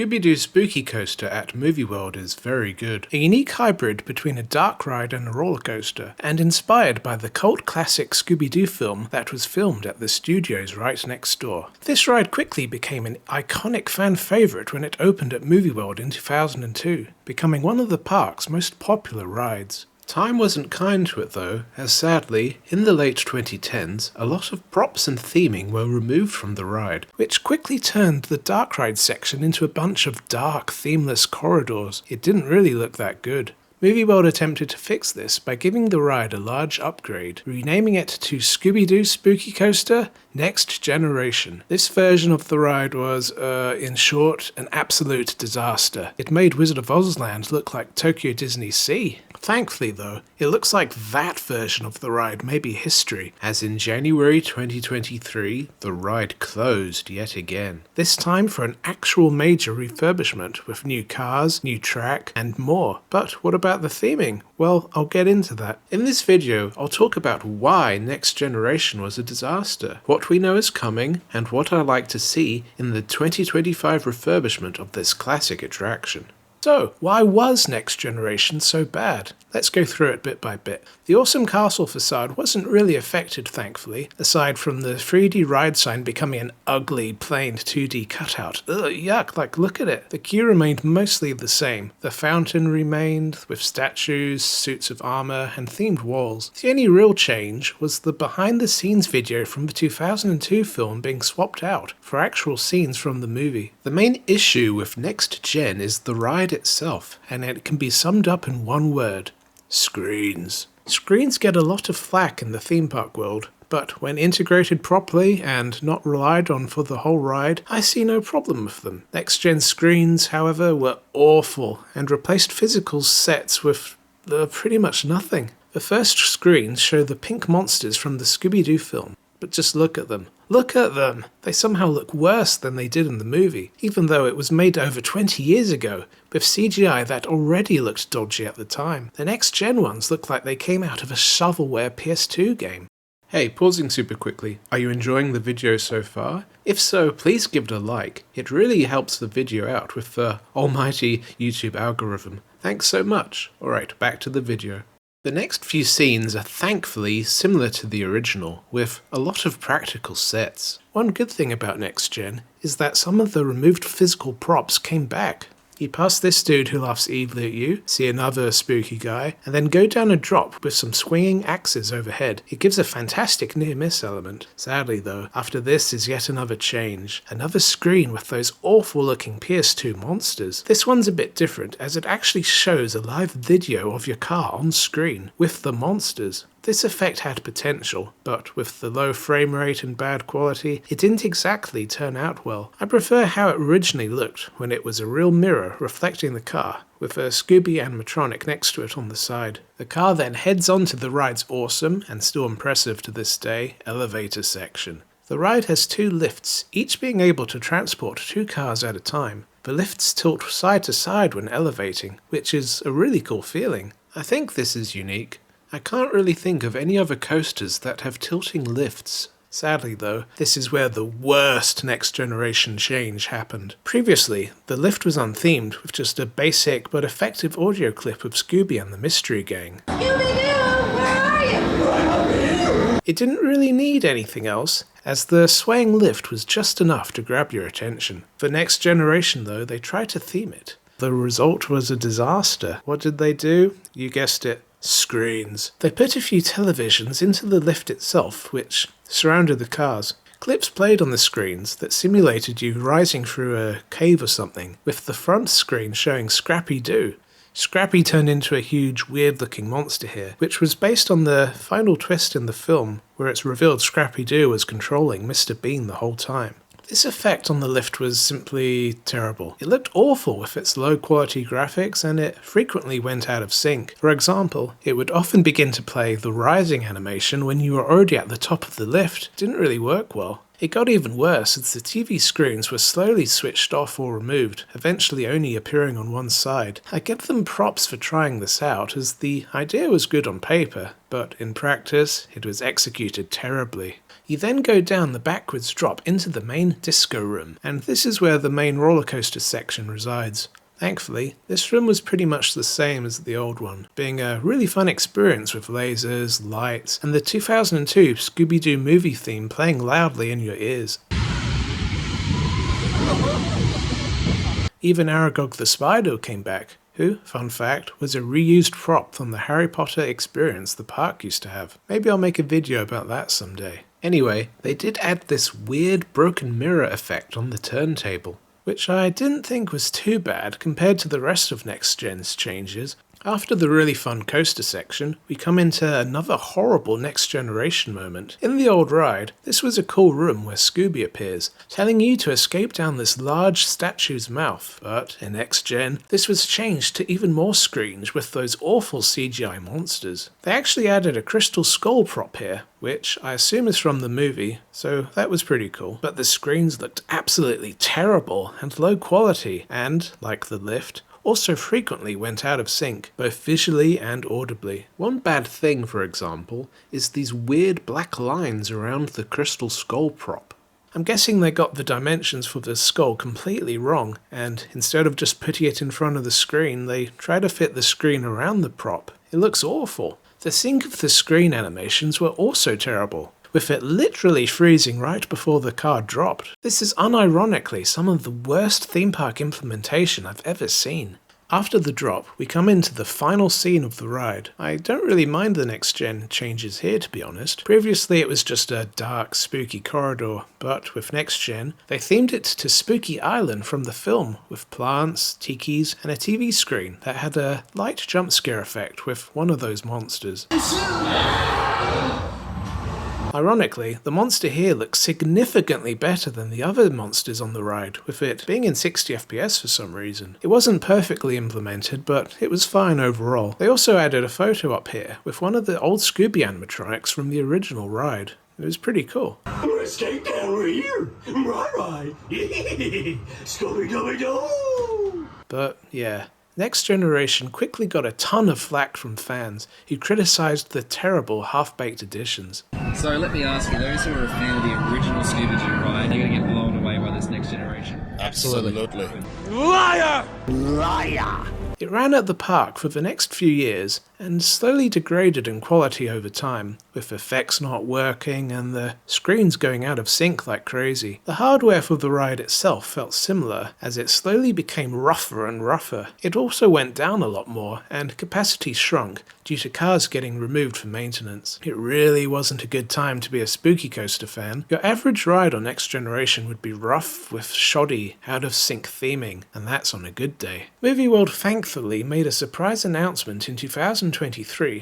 Scooby Doo Spooky Coaster at Movie World is very good. A unique hybrid between a dark ride and a roller coaster, and inspired by the cult classic Scooby Doo film that was filmed at the studios right next door. This ride quickly became an iconic fan favourite when it opened at Movie World in 2002, becoming one of the park's most popular rides. Time wasn't kind to it though, as sadly, in the late 2010s, a lot of props and theming were removed from the ride, which quickly turned the dark ride section into a bunch of dark, themeless corridors. It didn't really look that good. Movie World attempted to fix this by giving the ride a large upgrade, renaming it to Scooby Doo Spooky Coaster Next Generation. This version of the ride was, in short, an absolute disaster. It made Wizard of Oz Land look like Tokyo Disney Sea. Thankfully though, it looks like that version of the ride may be history, as in January 2023, the ride closed yet again. This time for an actual major refurbishment with new cars, new track, and more. But what about the theming? Well, I'll get into that. In this video, I'll talk about why Next Generation was a disaster, what we know is coming, and what I'd like to see in the 2025 refurbishment of this classic attraction. So, why was Next Generation so bad? Let's go through it bit by bit. The awesome castle facade wasn't really affected, thankfully, aside from the 3D ride sign becoming an ugly, plain 2D cutout. Ugh, yuck, like look at it. The queue remained mostly the same. The fountain remained, with statues, suits of armor, and themed walls. The only real change was the behind-the-scenes video from the 2002 film being swapped out for actual scenes from the movie. The main issue with Next Gen is the ride itself, and it can be summed up in one word: screens. Screens get a lot of flack in the theme park world, but when integrated properly and not relied on for the whole ride, I see no problem with them. Next Gen screens, however, were awful and replaced physical sets with pretty much nothing. The first screens show the pink monsters from the Scooby Doo film, but just look at them. Look at them! They somehow look worse than they did in the movie, even though it was made over 20 years ago, with CGI that already looked dodgy at the time. The Next Gen ones look like they came out of a shovelware PS2 game. Hey, pausing super quickly, are you enjoying the video so far? If so, please give it a like. It really helps the video out with the almighty YouTube algorithm. Thanks so much. Alright, back to the video. The next few scenes are thankfully similar to the original, with a lot of practical sets. One good thing about Next Gen is that some of the removed physical props came back. You pass this dude who laughs evilly at you, see another spooky guy, and then go down a drop with some swinging axes overhead. It gives a fantastic near-miss element. Sadly though, after this is yet another change. Another screen with those awful-looking PS2 monsters. This one's a bit different, as it actually shows a live video of your car on screen, with the monsters. This effect had potential, but with the low frame rate and bad quality, it didn't exactly turn out well. I prefer how it originally looked, when it was a real mirror reflecting the car, with a Scooby animatronic next to it on the side. The car then heads on to the ride's awesome, and still impressive to this day, elevator section. The ride has two lifts, each being able to transport two cars at a time. The lifts tilt side to side when elevating, which is a really cool feeling. I think this is unique. I can't really think of any other coasters that have tilting lifts. Sadly though, this is where the worst Next Generation change happened. Previously, the lift was unthemed with just a basic but effective audio clip of Scooby and the Mystery Gang. Scooby-Doo, where are you? It didn't really need anything else, as the swaying lift was just enough to grab your attention. For Next Generation though, they tried to theme it. The result was a disaster. What did they do? You guessed it. Screens. They put a few televisions into the lift itself, which surrounded the cars. Clips played on the screens that simulated you rising through a cave or something, with the front screen showing Scrappy Doo. Scrappy turned into a huge, weird-looking monster here, which was based on the final twist in the film, where it's revealed Scrappy Doo was controlling Mr. Bean the whole time. This effect on the lift was simply terrible. It looked awful with its low quality graphics, and it frequently went out of sync. For example, it would often begin to play the rising animation when you were already at the top of the lift. It didn't really work well. It got even worse as the TV screens were slowly switched off or removed, eventually only appearing on one side. I give them props for trying this out, as the idea was good on paper, but in practice it was executed terribly. You then go down the backwards drop into the main disco room, and this is where the main roller coaster section resides. Thankfully, this room was pretty much the same as the old one, being a really fun experience with lasers, lights, and the 2002 Scooby Doo movie theme playing loudly in your ears. Even Aragog the Spider came back, who, fun fact, was a reused prop from the Harry Potter experience the park used to have. Maybe I'll make a video about that someday. Anyway, they did add this weird broken mirror effect on the turntable, which I didn't think was too bad compared to the rest of Next Gen's changes. After the really fun coaster section, we come into another horrible Next Generation moment. In the old ride, this was a cool room where Scooby appears, telling you to escape down this large statue's mouth, but in Next Gen, this was changed to even more screens with those awful CGI monsters. They actually added a crystal skull prop here, which I assume is from the movie, so that was pretty cool. But the screens looked absolutely terrible and low quality, and, like the lift, also frequently went out of sync, both visually and audibly. One bad thing, for example, is these weird black lines around the crystal skull prop. I'm guessing they got the dimensions for the skull completely wrong, and instead of just putting it in front of the screen, they try to fit the screen around the prop. It looks awful. The sync of the screen animations were also terrible, with it literally freezing right before the car dropped. This is unironically some of the worst theme park implementation I've ever seen. After the drop, we come into the final scene of the ride. I don't really mind the Next Gen changes here, to be honest. Previously it was just a dark, spooky corridor, but with Next Gen, they themed it to Spooky Island from the film, with plants, tikis, and a TV screen that had a light jump scare effect with one of those monsters. Ironically, the monster here looks significantly better than the other monsters on the ride, with it being in 60 FPS for some reason. It wasn't perfectly implemented, but it was fine overall. They also added a photo up here, with one of the old Scooby animatronics from the original ride. It was pretty cool. Escape down here! Right. Scooby-Doo! But yeah. Next Generation quickly got a ton of flack from fans who criticised the terrible half-baked additions. So let me ask you, those who are a fan of the original Scooby Doo ride, they're going to get blown away by this Next Generation. Absolutely. Liar! Liar! It ran at the park for the next few years and slowly degraded in quality over time, with effects not working and the screens going out of sync like crazy. The hardware for the ride itself felt similar, as it slowly became rougher and rougher. It also went down a lot more, and capacity shrunk due to cars getting removed for maintenance. It really wasn't a good time to be a Spooky Coaster fan. Your average ride on Next Generation would be rough with shoddy, out of sync theming, and that's on a good day. Movie World thankfully made a surprise announcement in 2023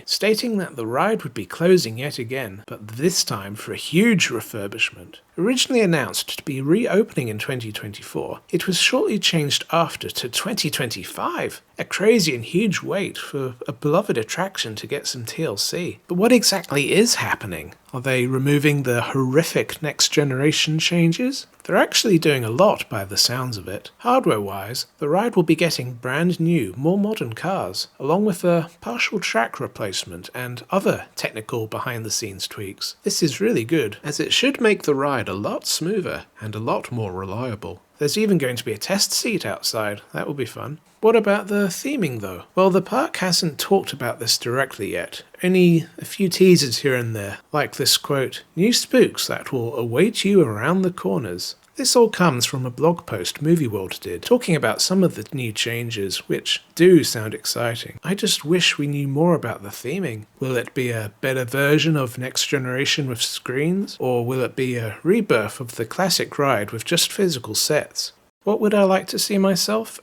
stating that the ride would be closing yet again, but this time for a huge refurbishment. Originally announced to be reopening in 2024, it was shortly changed after to 2025. A crazy and huge wait for a beloved attraction to get some TLC. But what exactly is happening? Are they removing the horrific Next Generation changes? They're actually doing a lot by the sounds of it. Hardware-wise, the ride will be getting brand new, more modern cars, along with a partial track replacement and other technical behind-the-scenes tweaks. This is really good, as it should make the ride a lot smoother and a lot more reliable. There's even going to be a test seat outside. That will be fun. What about the theming though? Well, the park hasn't talked about this directly yet. Only a few teasers here and there, like this quote, "New spooks that will await you around the corners." This all comes from a blog post Movie World did, talking about some of the new changes, which do sound exciting. I just wish we knew more about the theming. Will it be a better version of Next Generation with screens? Or will it be a rebirth of the classic ride with just physical sets? What would I like to see myself?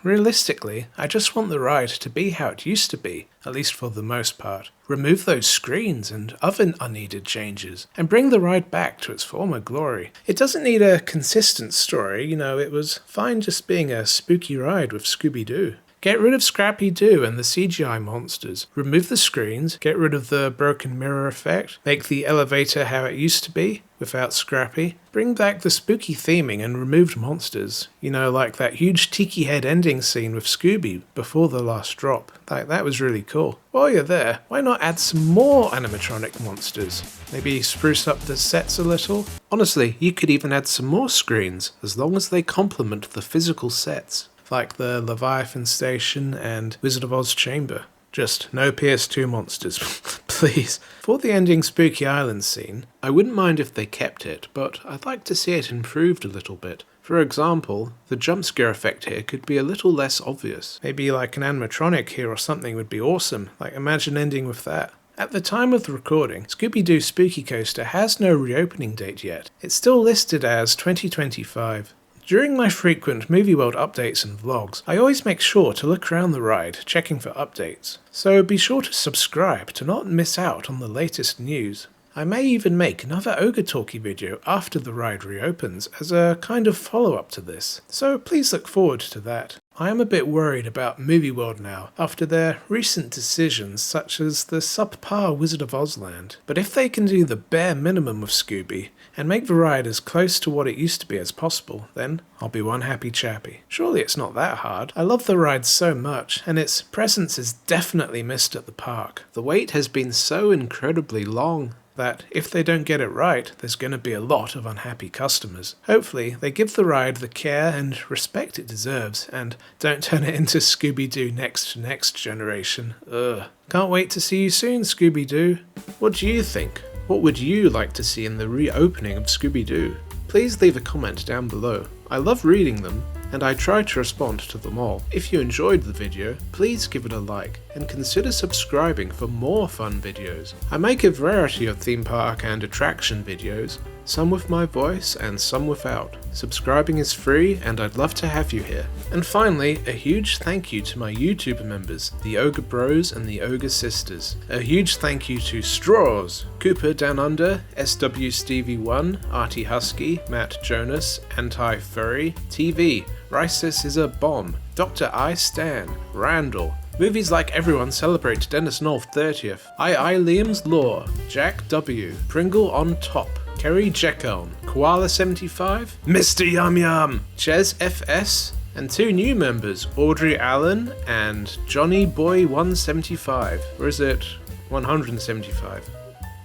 Realistically, I just want the ride to be how it used to be, at least for the most part. Remove those screens and other unneeded changes, and bring the ride back to its former glory. It doesn't need a consistent story, it was fine just being a spooky ride with Scooby Doo. Get rid of Scrappy Doo and the CGI monsters. Remove the screens, get rid of the broken mirror effect, make the elevator how it used to be, without Scrappy. Bring back the spooky theming and removed monsters. You know, like that huge tiki head ending scene with Scooby before the last drop. That was really cool. While you're there, why not add some more animatronic monsters? Maybe spruce up the sets a little? Honestly, you could even add some more screens, as long as they complement the physical sets, like the Leviathan Station and Wizard of Oz Chamber. Just no PS2 monsters, please. For the ending Spooky Island scene, I wouldn't mind if they kept it, but I'd like to see it improved a little bit. For example, the jump scare effect here could be a little less obvious. Maybe like an animatronic here or something would be awesome, like imagine ending with that. At the time of the recording, Scooby Doo Spooky Coaster has no reopening date yet. It's still listed as 2025. During my frequent Movie World updates and vlogs, I always make sure to look around the ride, checking for updates. So be sure to subscribe to not miss out on the latest news. I may even make another Ogre-Talkie video after the ride reopens as a kind of follow-up to this, so please look forward to that. I am a bit worried about Movie World now, after their recent decisions such as the subpar Wizard of Oz land. But if they can do the bare minimum of Scooby, and make the ride as close to what it used to be as possible, then I'll be one happy chappy. Surely it's not that hard. I love the ride so much, and its presence is definitely missed at the park. The wait has been so incredibly long that if they don't get it right, there's going to be a lot of unhappy customers. Hopefully, they give the ride the care and respect it deserves, and don't turn it into Scooby Doo Next Generation. Ugh. Can't wait to see you soon, Scooby Doo. What do you think? What would you like to see in the reopening of Scooby Doo? Please leave a comment down below. I love reading them, and I try to respond to them all. If you enjoyed the video, please give it a like, and consider subscribing for more fun videos. I make a variety of theme park and attraction videos, some with my voice and some without. Subscribing is free, and I'd love to have you here. And finally, a huge thank you to my YouTube members, the Ogre Bros and the Ogre Sisters. A huge thank you to Straws, Cooper Down Under, SW Stevie 1, Artie Husky, Matt Jonas, Anti-Furry, TV, Risus is a Bomb, Dr. I Stan, Randall, Movies Like Everyone celebrate Dennis North 30th, I Liam's Law, Jack W, Pringle on Top, Kerry Jeckeln, Koala 75, Mr. Yum Yum, Ches FS, and two new members, Audrey Allen and Johnny Boy 175, or is it 175?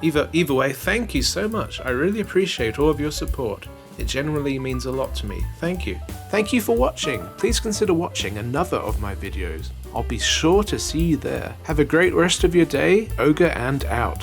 Either way, thank you so much. I really appreciate all of your support. It genuinely means a lot to me. Thank you. Thank you for watching. Please consider watching another of my videos. I'll be sure to see you there. Have a great rest of your day. Ogre and out.